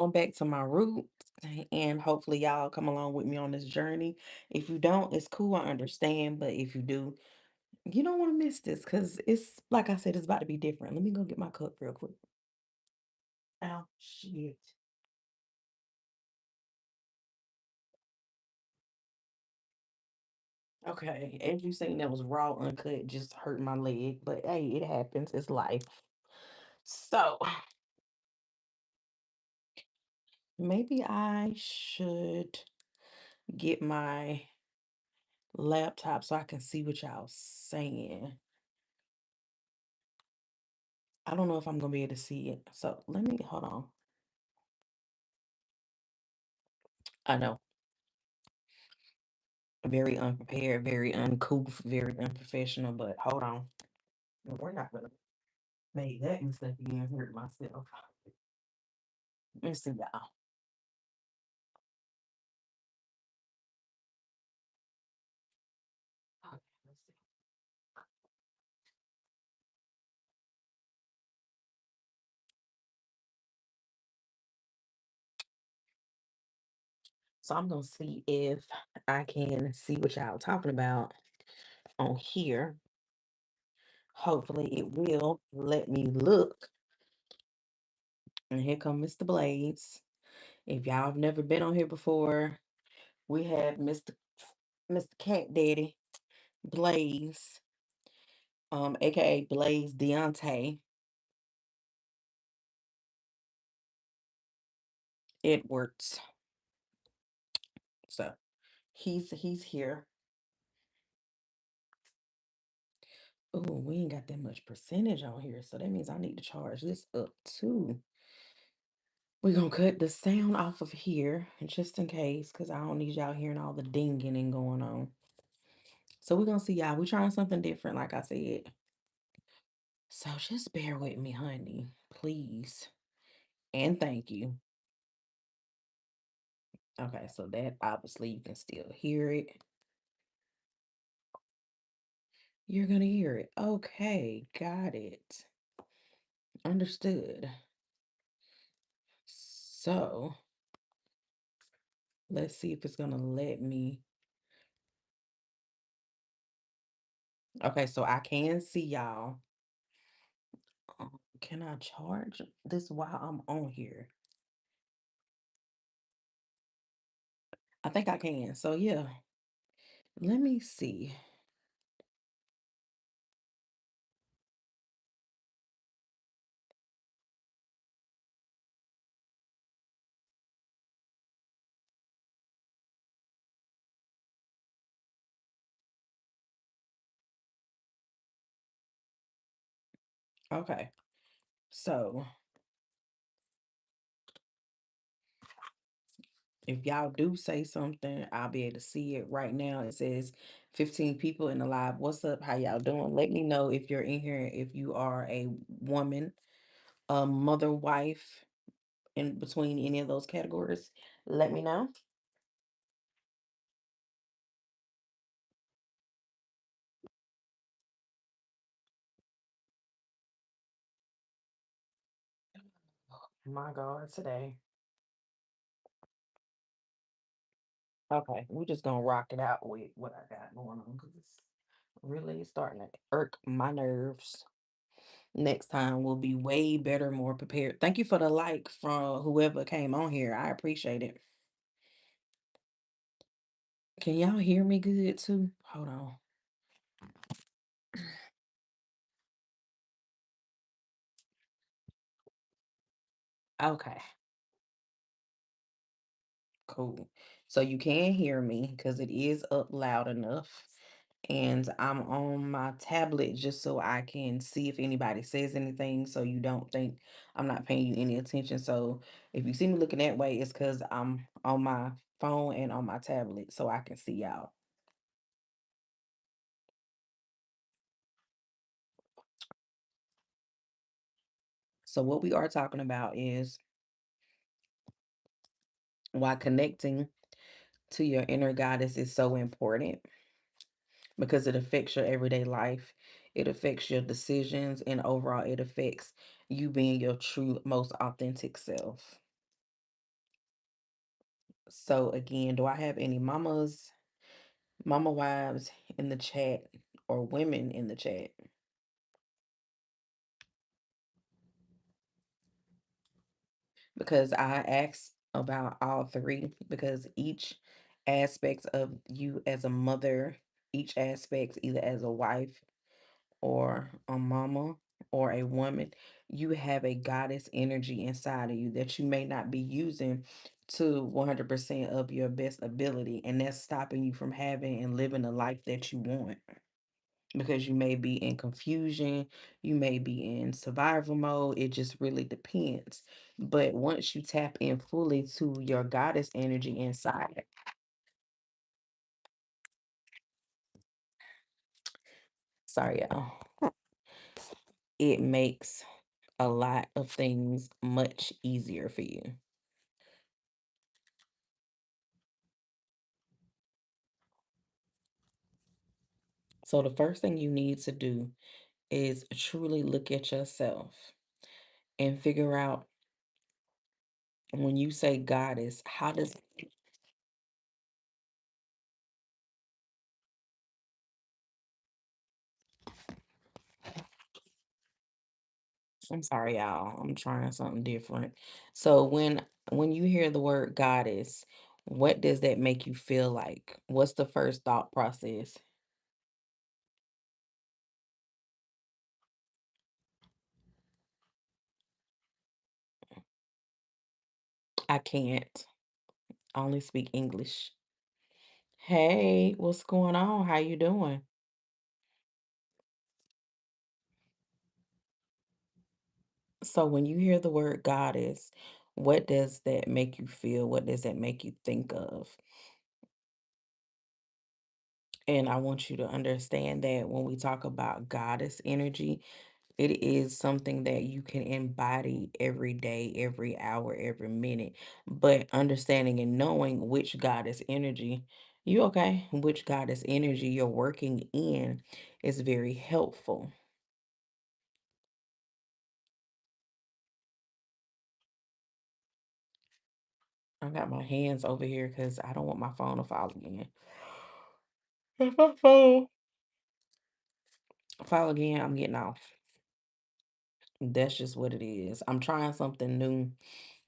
going back to my roots, and hopefully y'all come along with me on this journey. If you don't, it's cool, I understand. But if you do, you don't want to miss this because it's like I said, it's about to be different. Let me go get my cup real quick. Oh shit. Okay, as you seen, that was raw, uncut, just hurt my leg. But hey, it happens. It's life. So maybe I should get my laptop so I can see what y'all saying. I don't know if I'm gonna be able to see it. So let me hold on. I know. Very unprepared, very uncouth, very unprofessional, but hold on. We're not gonna make that mistake again, hurt myself. Let me see y'all. Okay, let's see. So I'm gonna see if I can see what y'all talking about on here. Hopefully it will let me look. And here come Mr. Blaze. If y'all have never been on here before, we have Mr. Cat Daddy, Blaze, aka Blaze Deontay Edwards. So he's here. Oh, we ain't got that much percentage on here, so that means I need to charge this up too. We're gonna cut the sound off of here just in case, because I don't need y'all hearing all the dinging and going on. So we're gonna see y'all. We're trying something different, like I said. So just bear with me, honey, please. And thank you. Okay, so that obviously you can still hear it. You're gonna hear it. Okay, got it. Understood. So let's see if it's gonna let me. Okay, so I can see y'all. Can I charge this while I'm on here? I think I can. So yeah, let me see. Okay, so if y'all do say something, I'll be able to see it right now. It says 15 people in the live. What's up? How y'all doing? Let me know if you're in here, if you are a woman, a mother, wife, in between any of those categories. Let me know. My God, today. Okay, we're just gonna rock it out with what I got going on because it's really starting to irk my nerves. Next time we'll be way better, more prepared. Thank you for the like from whoever came on here. I appreciate it. Can y'all hear me good too? Hold on. Okay, cool. So you can hear me because it is up loud enough. And I'm on my tablet just so I can see if anybody says anything so you don't think I'm not paying you any attention. So if you see me looking that way, it's because I'm on my phone and on my tablet so I can see y'all. So what we are talking about is why connecting to your inner goddess is so important because it affects your everyday life. It affects your decisions and overall it affects you being your true most authentic self. So again, do I have any mama wives in the chat or women in the chat? Because I asked about all three because each aspect of you as a mother, each aspect either as a wife or a mama or a woman, you have a goddess energy inside of you that you may not be using to 100% of your best ability, and that's stopping you from having and living the life that you want, because you may be in confusion, you may be in survival mode. It just really depends. But once you tap in fully to your goddess energy inside, sorry, y'all, it makes a lot of things much easier for you. So, the first thing you need to do is truly look at yourself and figure out, when you say goddess, how does, I'm sorry, y'all. I'm trying something different. So when you hear the word goddess, what does that make you feel like? What's the first thought process? I can't. I only speak English. Hey, what's going on? How you doing? So when you hear the word goddess, what does that make you feel? What does that make you think of? And I want you to understand that when we talk about goddess energy, it is something that you can embody every day, every hour, every minute. But understanding and knowing which goddess energy, you okay? Which goddess energy you're working in is very helpful. I got my hands over here because I don't want my phone to fall again. If my phone fall again, I'm getting off. That's just what it is. I'm trying something new.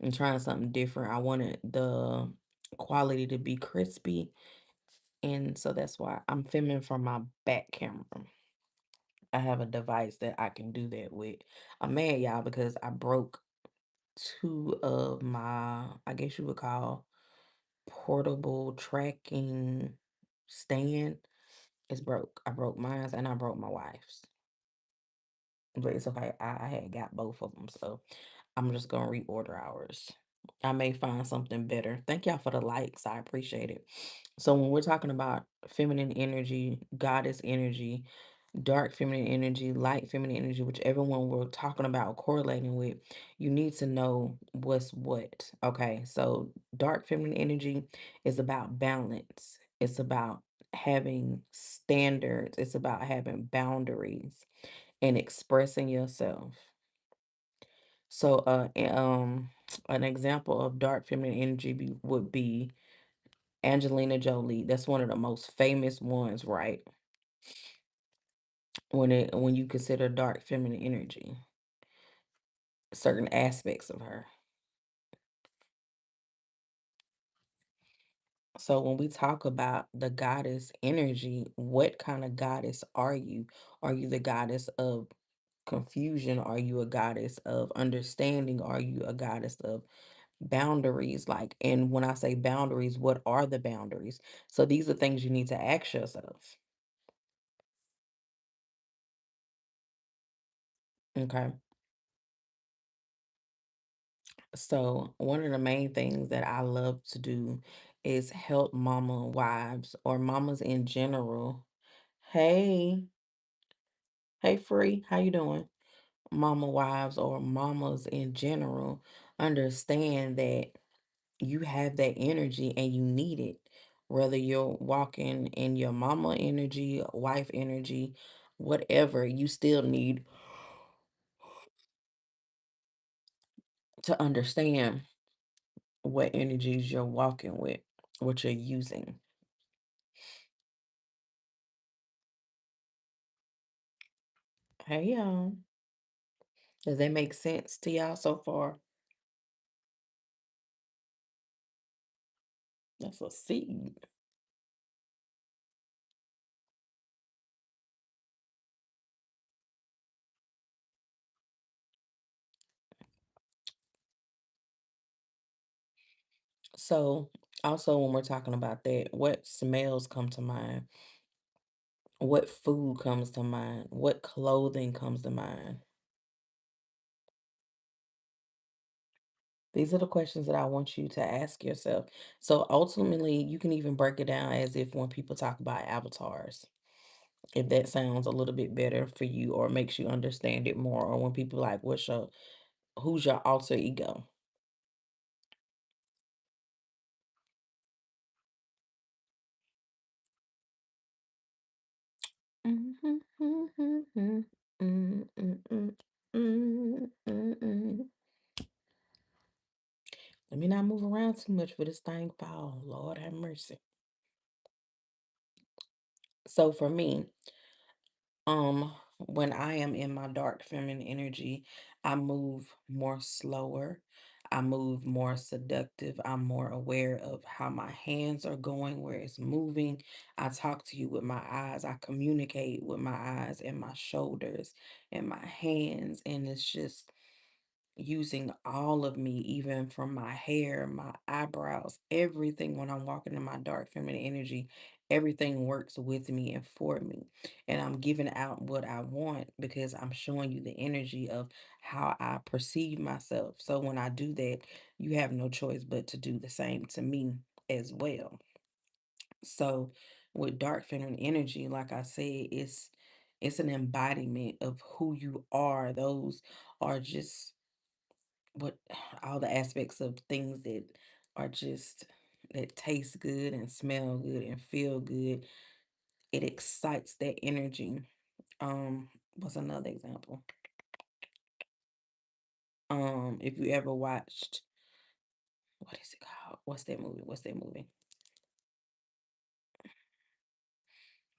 I'm trying something different. I wanted the quality to be crispy. And so that's why I'm filming from my back camera. I have a device that I can do that with. I'm mad, y'all, because I broke two of my, I guess you would call, portable tracking stand. It's broke. I broke mine and I broke my wife's. But it's okay. I had got both of them, so I'm just gonna reorder ours. I may find something better. Thank y'all for the likes. I appreciate it. So when we're talking about feminine energy, goddess energy, dark feminine energy, light feminine energy, whichever one we're talking about correlating with, you need to know what's what. Okay, so dark feminine energy is about balance. It's about having standards. It's about having boundaries and expressing yourself. So, an example of dark feminine energy would be Angelina Jolie. That's one of the most famous ones, right? When you consider dark feminine energy, certain aspects of her. So when we talk about the goddess energy, what kind of goddess are you? Are you the goddess of confusion? Are you a goddess of understanding? Are you a goddess of boundaries? Like, and when I say boundaries, what are the boundaries? So these are things you need to ask yourself. Okay. So one of the main things that I love to do is help mama wives or mamas in general. Hey, hey free, how you doing? Mama wives or mamas in general understand that you have that energy and you need it. Whether you're walking in your mama energy, wife energy, whatever, you still need to understand what energies you're walking with, what you're using. Hey, y'all. Does that make sense to y'all so far? That's a seed. So, also, when we're talking about that, what smells come to mind? What food comes to mind? What clothing comes to mind? These are the questions that I want you to ask yourself. So, ultimately, you can even break it down as if when people talk about avatars, if that sounds a little bit better for you or makes you understand it more, or when people like, who's your alter ego? Let me not move around too much for this thing fall. Lord have mercy. So for me, when I am in my dark feminine energy, I move more slower. I move more seductive. I'm more aware of how my hands are going, where it's moving. I talk to you with my eyes. I communicate with my eyes and my shoulders and my hands. And it's just using all of me, even from my hair, my eyebrows, everything when I'm walking in my dark feminine energy, everything works with me and for me. And I'm giving out what I want because I'm showing you the energy of how I perceive myself. So when I do that, you have no choice but to do the same to me as well. So with dark feminine energy, like I said, it's an embodiment of who you are. Those are just what all the aspects of things that are just that taste good and smell good and feel good. It excites that energy. What's another example? If you ever watched, what is it called? What's that movie? What's that movie?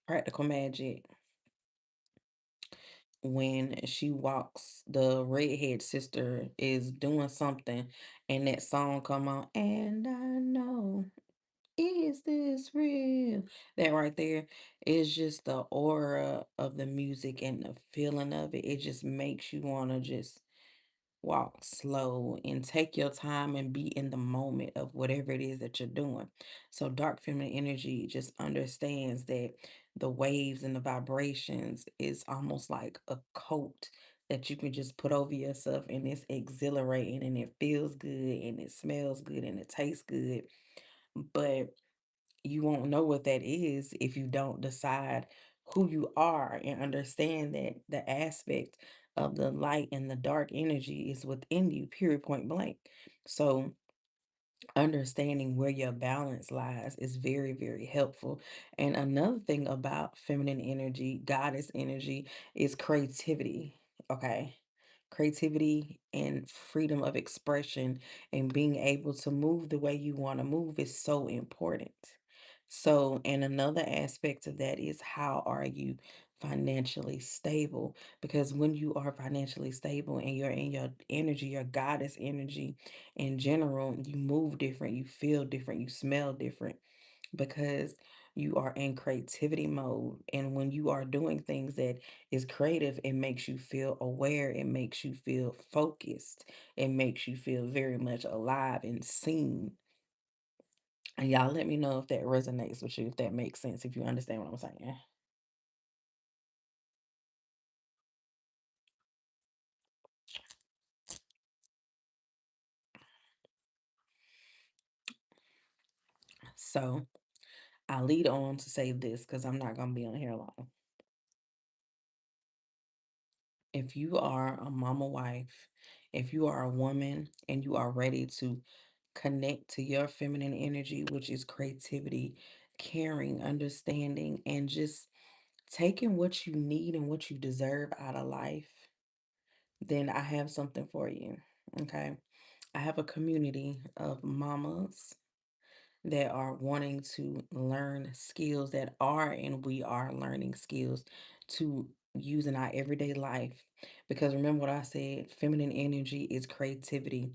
Practical Magic. When she walks, the redhead sister is doing something, and that song come on, and I know. Is this real? That right there is just the aura of the music and the feeling of it. It just makes you want to just walk slow and take your time and be in the moment of whatever it is that you're doing. So, dark feminine energy just understands that the waves and the vibrations is almost like a coat that you can just put over yourself, and it's exhilarating and it feels good and it smells good and it tastes good. But you won't know what that is if you don't decide who you are and understand that the aspect of the light and the dark energy is within you, period, point blank. So, understanding where your balance lies is very, very helpful. And another thing about feminine energy, goddess energy, is creativity. Okay. Creativity and freedom of expression and being able to move the way you want to move is so important. So, and another aspect of that is how are you financially stable? Because when you are financially stable and you're in your energy, your goddess energy in general, you move different, you feel different, you smell different because you are in creativity mode. And when you are doing things that is creative, it makes you feel aware, it makes you feel focused, it makes you feel very much alive and seen. And y'all let me know if that resonates with you, if that makes sense, if you understand what I'm saying. So I lead on to say this because I'm not going to be on here long. If you are a mama wife, if you are a woman and you are ready to connect to your feminine energy, which is creativity, caring, understanding, and just taking what you need and what you deserve out of life, then I have something for you. Okay. I have a community of mamas that are wanting to learn skills that are and we are learning skills to use in our everyday life. Because remember what I said, feminine energy is creativity.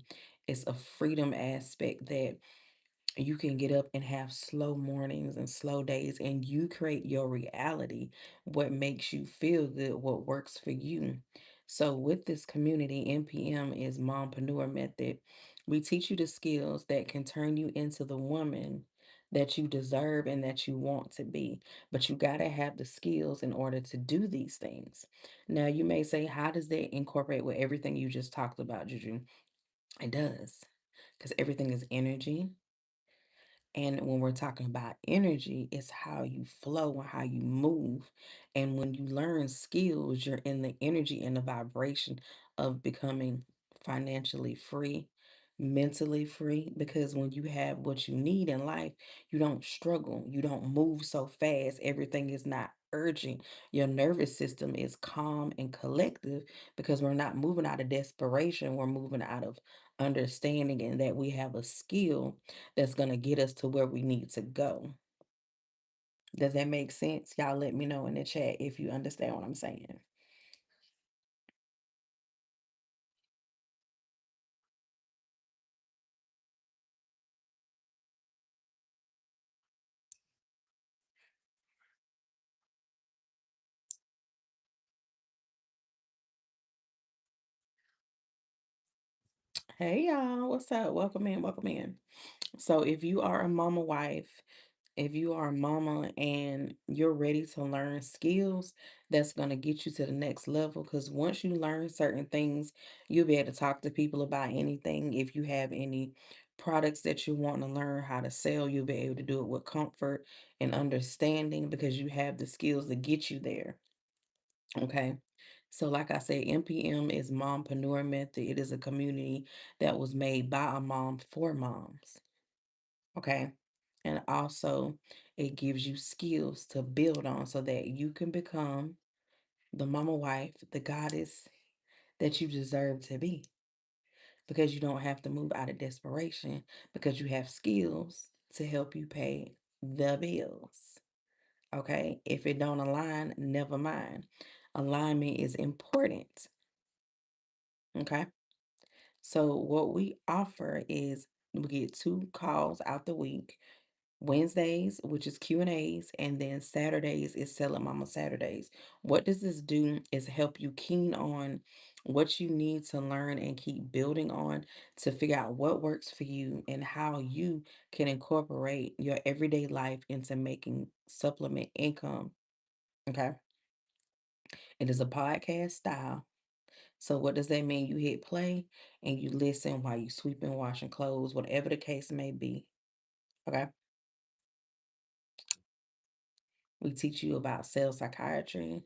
It's a freedom aspect that you can get up and have slow mornings and slow days, and you create your reality, what makes you feel good, what works for you. So with this community, NPM is mompreneur method. We teach you the skills that can turn you into the woman that you deserve and that you want to be, but you got to have the skills in order to do these things. Now you may say, how does that incorporate with everything you just talked about, Juju? It does, because everything is energy, and when we're talking about energy, it's how you flow and how you move. And when you learn skills, you're in the energy and the vibration of becoming financially free, mentally free. Because when you have what you need in life, you don't struggle, you don't move so fast. Everything is not urgent. Your nervous system is calm and collective because we're not moving out of desperation, we're moving out of understanding and that we have a skill that's going to get us to where we need to go. Does that make sense? Y'all let me know in the chat if you understand what I'm saying. Hey y'all, what's up? Welcome in, welcome in. So if you are a mama wife, if you are a mama and you're ready to learn skills that's going to get you to the next level, because once you learn certain things, you'll be able to talk to people about anything. If you have any products that you want to learn how to sell, you'll be able to do it with comfort and understanding because you have the skills to get you there. Okay. So, like I said, MPM is Mompreneur Method. It is a community that was made by a mom for moms. Okay. And also, it gives you skills to build on so that you can become the mama wife, the goddess that you deserve to be. Because you don't have to move out of desperation because you have skills to help you pay the bills. Okay. If it don't align, never mind. Alignment is important. Okay. So what we offer is we get 2 calls out the week. Wednesdays, which is Q&As, and then Saturdays is Selling Mama Saturdays. What does this do is help you keen on what you need to learn and keep building on to figure out what works for you and how you can incorporate your everyday life into making supplement income. Okay. It is a podcast style. So what does that mean? You hit play and you listen while you sweeping, washing clothes, whatever the case may be. Okay. We teach you about cell psychiatry.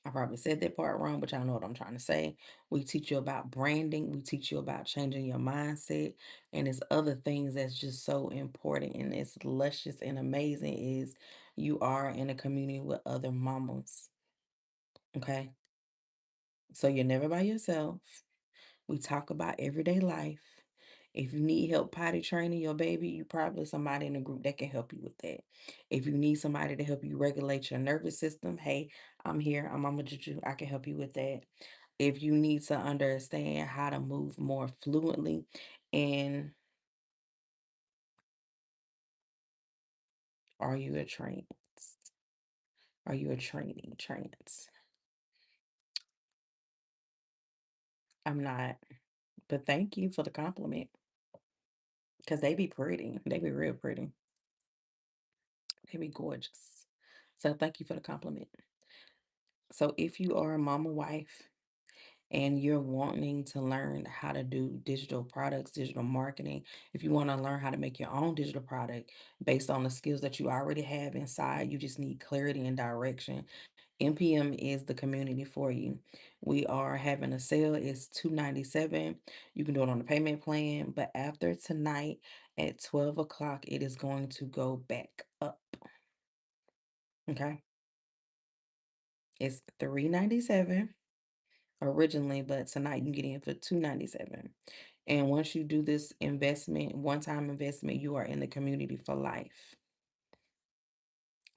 I probably said that part wrong, but y'all know what I'm trying to say. We teach you about branding. We teach you about changing your mindset. And there's other things that's just so important and it's luscious and amazing is you are in a community with other mamas. Okay. So you're never by yourself. We talk about everyday life. If you need help potty training your baby, you probably somebody in the group that can help you with that. If you need somebody to help you regulate your nervous system, hey, I'm here. I'm Mama Juju. I can help you with that. If you need to understand how to move more fluently, and are you a trance? Are you a training trance? I'm not, but thank you for the compliment because they be pretty. They be real pretty. They be gorgeous. So thank you for the compliment. So if you are a mama wife and you're wanting to learn how to do digital products, digital marketing, if you want to learn how to make your own digital product based on the skills that you already have inside, you just need clarity and direction. NPM is the community for you. We are having a sale. It's $297. You can do it on a payment plan, but after tonight at 12 o'clock, it is going to go back up. Okay. It's $397 originally, but tonight you can get in for $297. And once you do this investment, one time investment, you are in the community for life.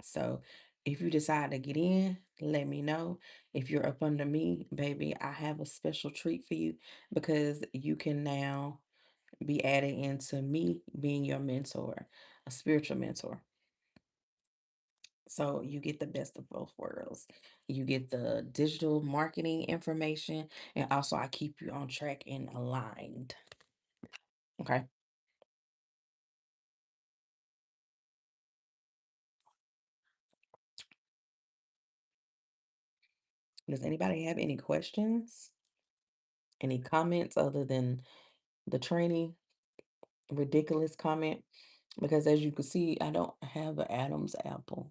So if you decide to get in, let me know. If you're up under me, baby, I have a special treat for you because you can now be added into me being your mentor, a spiritual mentor. So you get the best of both worlds. You get the digital marketing information, and also I keep you on track and aligned. Okay. Does anybody have any questions? Any comments other than the training? Ridiculous comment? Because as you can see, I don't have an Adam's apple.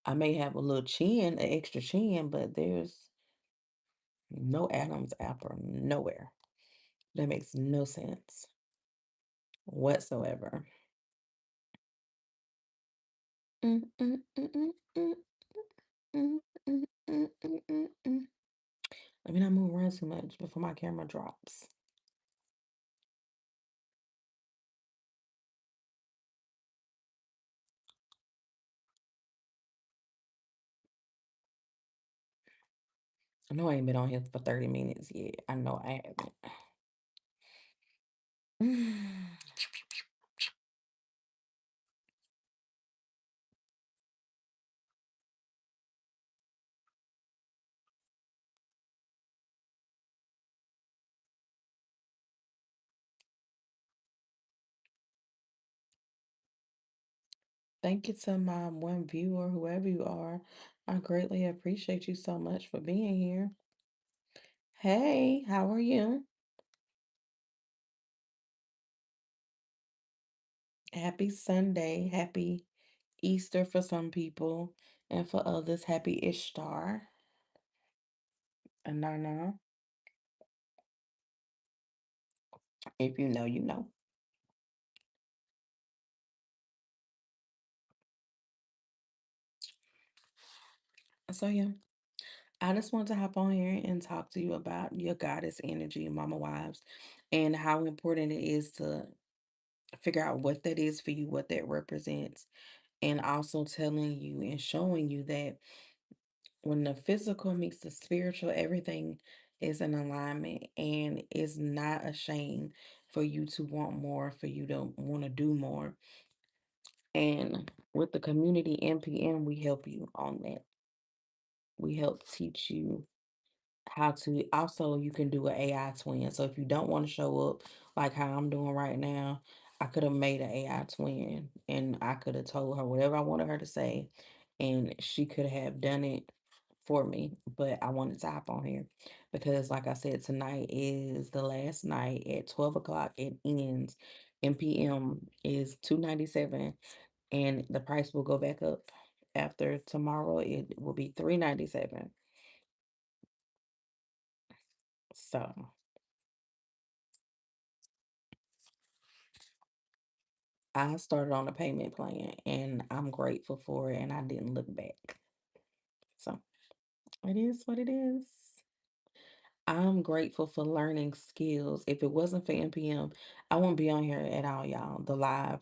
I may have a little chin, an extra chin, but there's no Adam's apple nowhere. That makes no sense whatsoever. Mm, mm, mm, mm, mm, mm, mm, mm, mm, mm, mm. Let me not move around too much before my camera drops. I know I ain't been on here for 30 minutes yet. I know I haven't. Thank you to my one viewer, whoever you are. I greatly appreciate you so much for being here. Hey, how are you? Happy Sunday. Happy Easter for some people, and for others, happy Ishtar. And no, if you know, you know. So yeah, I just want to hop on here and talk to you about your goddess energy, mama wives, and how important it is to figure out what that is for you, what that represents, and also telling you and showing you that when the physical meets the spiritual, everything is in alignment and it's not a shame for you to want more, for you to want to do more. And with the community NPN, we help you on that. We help teach you how to also you can do an AI twin. So if you don't want to show up like how I'm doing right now, I could have made an AI twin and I could have told her whatever I wanted her to say and she could have done it for me. But I wanted to hop on here because like I said, tonight is the last night at 12 o'clock. It ends. MPM is 297 and the price will go back up after tomorrow. It will be 397. So I started on a payment plan and I'm grateful for it and I didn't look back. So it is what it is. I'm grateful for learning skills. If it wasn't for NPM, I wouldn't be on here at all, y'all. The live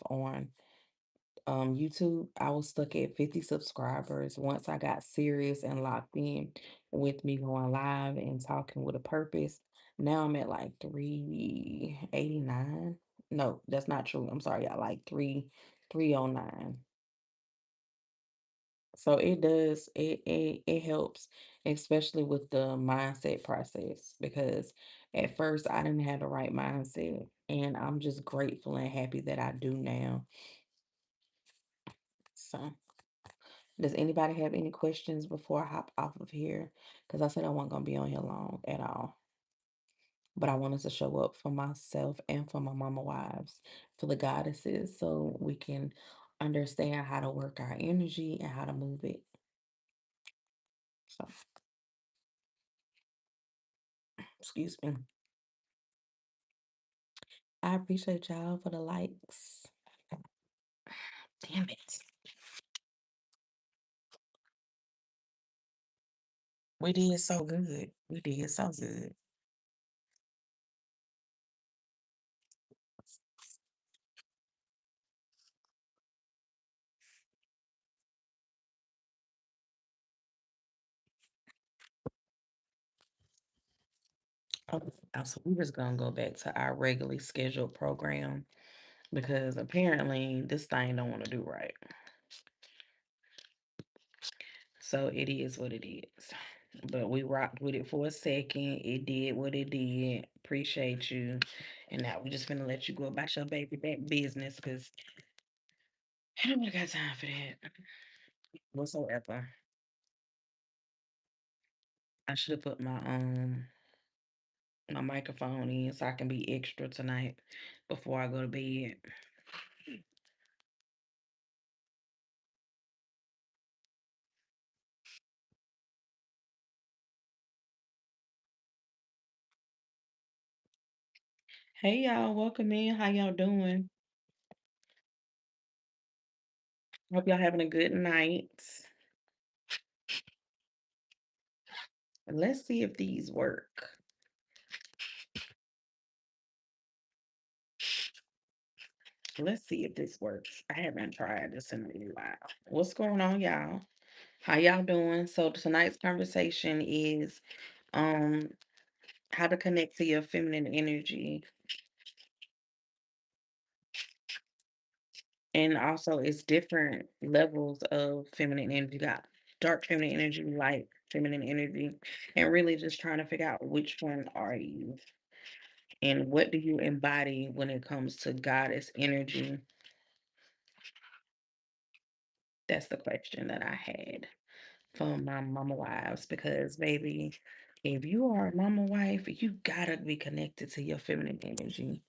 on YouTube, I was stuck at 50 subscribers. Once I got serious and locked in with me going live and talking with a purpose, now I'm at like 389. No, that's not true. I'm sorry, y'all. Like 309. So it does it helps, especially with the mindset process because at first I didn't have the right mindset and I'm just grateful and happy that I do now. So does anybody have any questions before I hop off of here? Because I said I wasn't gonna be on here long at all. But I wanted to show up for myself and for my mama wives, for the goddesses, so we can understand how to work our energy and how to move it. So excuse me. I appreciate y'all for the likes. Damn it. We did so good. We did so good. Oh, so we was gonna go back to our regularly scheduled program because apparently this thing don't want to do right. So it is what it is. But we rocked with it for a second. It did what it did. Appreciate you. And now we just gonna let you go about your baby back business because I don't got time for that whatsoever. I should have put my microphone in so I can be extra tonight before I go to bed. Hey y'all, welcome in. How y'all doing? Hope y'all having a good night. Let's see if these work. Let's see if this works. I haven't tried this in a while. What's going on, y'all? How y'all doing? So tonight's conversation is um how to connect to your feminine energy. And also it's different levels of feminine energy. You got dark feminine energy, light feminine energy, and really just trying to figure out which one are you and what do you embody when it comes to goddess energy. That's the question that I had from my mama wives because baby, if you are a mama wife, you gotta be connected to your feminine energy.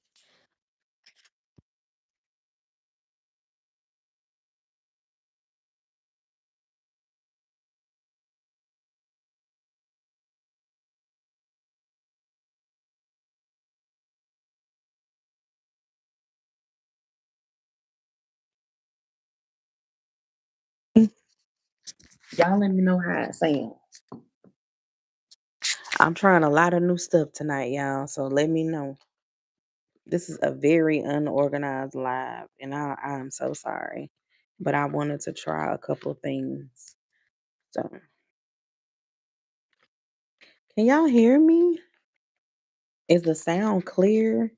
Y'all let me know how it sounds. I'm trying a lot of new stuff tonight, y'all. So let me know. This is a very unorganized live, and I'm so sorry. But I wanted to try a couple things. So can y'all hear me? Is the sound clear?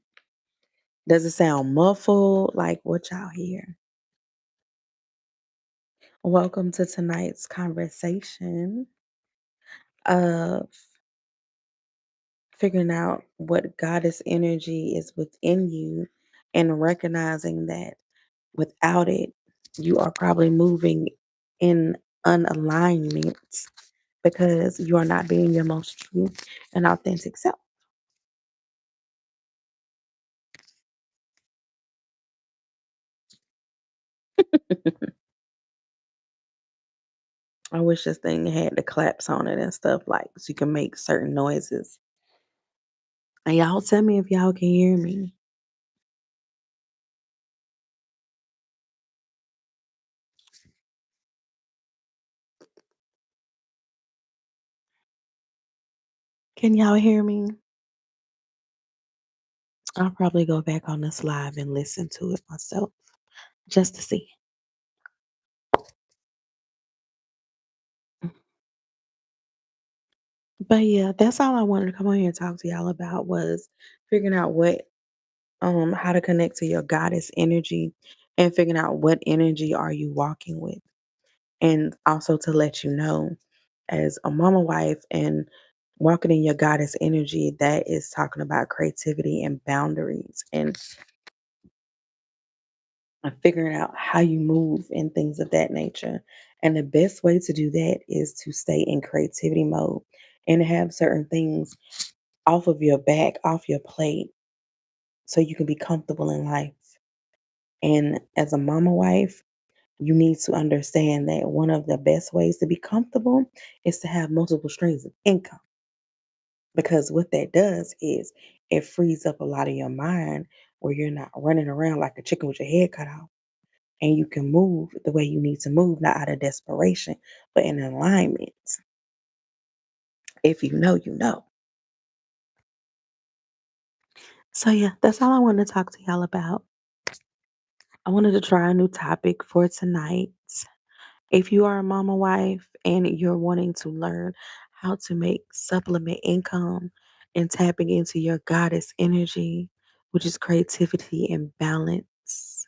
Does it sound muffled? Like what y'all hear? Welcome to tonight's conversation of figuring out what goddess energy is within you and recognizing that without it, you are probably moving in unalignment because you are not being your most true and authentic self. I wish this thing had the claps on it and stuff like so you can make certain noises. And y'all tell me if y'all can hear me. Can y'all hear me? I'll probably go back on this live and listen to it myself just to see. But yeah, that's all I wanted to come on here and talk to y'all about was figuring out what how to connect to your goddess energy and figuring out what energy are you walking with. And also to let you know as a mama wife and walking in your goddess energy, that is talking about creativity and boundaries and figuring out how you move and things of that nature. And the best way to do that is to stay in creativity mode and have certain things off of your back, off your plate, so you can be comfortable in life. And as a mama wife, you need to understand that one of the best ways to be comfortable is to have multiple streams of income. Because what that does is it frees up a lot of your mind where you're not running around like a chicken with your head cut off. And you can move the way you need to move, not out of desperation, but in alignment. If you know, you know. So, yeah, that's all I wanted to talk to y'all about. I wanted to try a new topic for tonight. If you are a mama wife and you're wanting to learn how to make supplement income and tapping into your goddess energy, which is creativity and balance,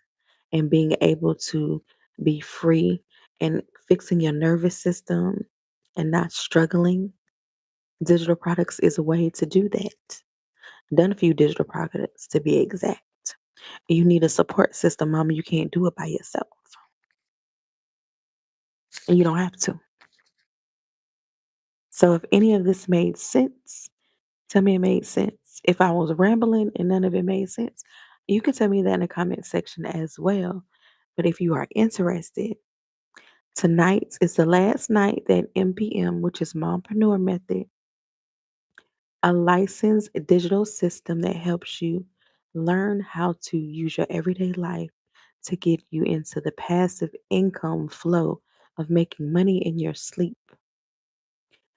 and being able to be free and fixing your nervous system and not struggling. Digital products is a way to do that. Done a few digital products to be exact. You need a support system, mama. You can't do it by yourself. And you don't have to. So if any of this made sense, tell me it made sense. If I was rambling and none of it made sense, you can tell me that in the comment section as well. But if you are interested, tonight is the last night that MPM, which is Mompreneur Method, a licensed digital system that helps you learn how to use your everyday life to get you into the passive income flow of making money in your sleep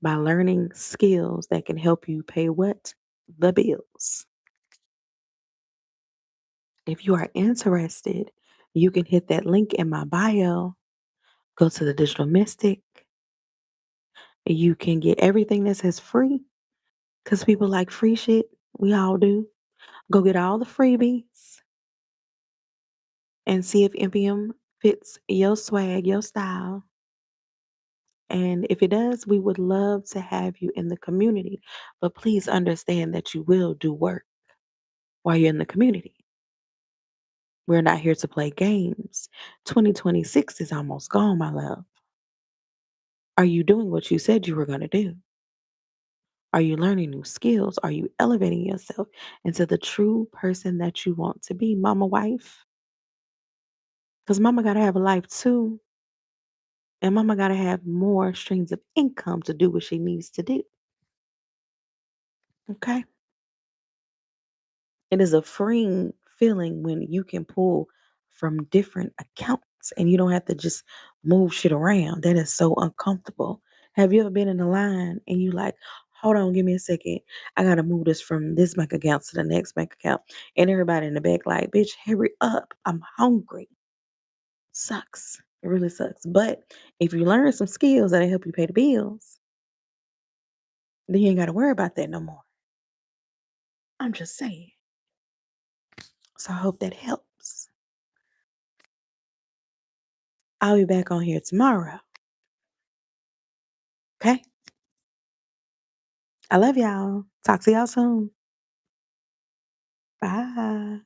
by learning skills that can help you pay what? The bills. If you are interested, you can hit that link in my bio, go to the Digital Mystic. You can get everything that says free because people like free shit. We all do. Go get all the freebies and see if MPM fits your swag, your style. And if it does, we would love to have you in the community. But please understand that you will do work while you're in the community. We're not here to play games. 2026 is almost gone, my love. Are you doing what you said you were going to do? Are you learning new skills? Are you elevating yourself into the true person that you want to be, mama wife? Because mama got to have a life too. And mama got to have more streams of income to do what she needs to do. Okay. It is a freeing feeling when you can pull from different accounts and you don't have to just move shit around. That is so uncomfortable. Have you ever been in a line and you like, hold on, give me a second. I gotta move this from this bank account to the next bank account. And everybody in the back like, bitch, hurry up. I'm hungry. Sucks. It really sucks. But if you learn some skills that'll help you pay the bills, then you ain't gotta worry about that no more. I'm just saying. So I hope that helps. I'll be back on here tomorrow. Okay? I love y'all. Talk to y'all soon. Bye.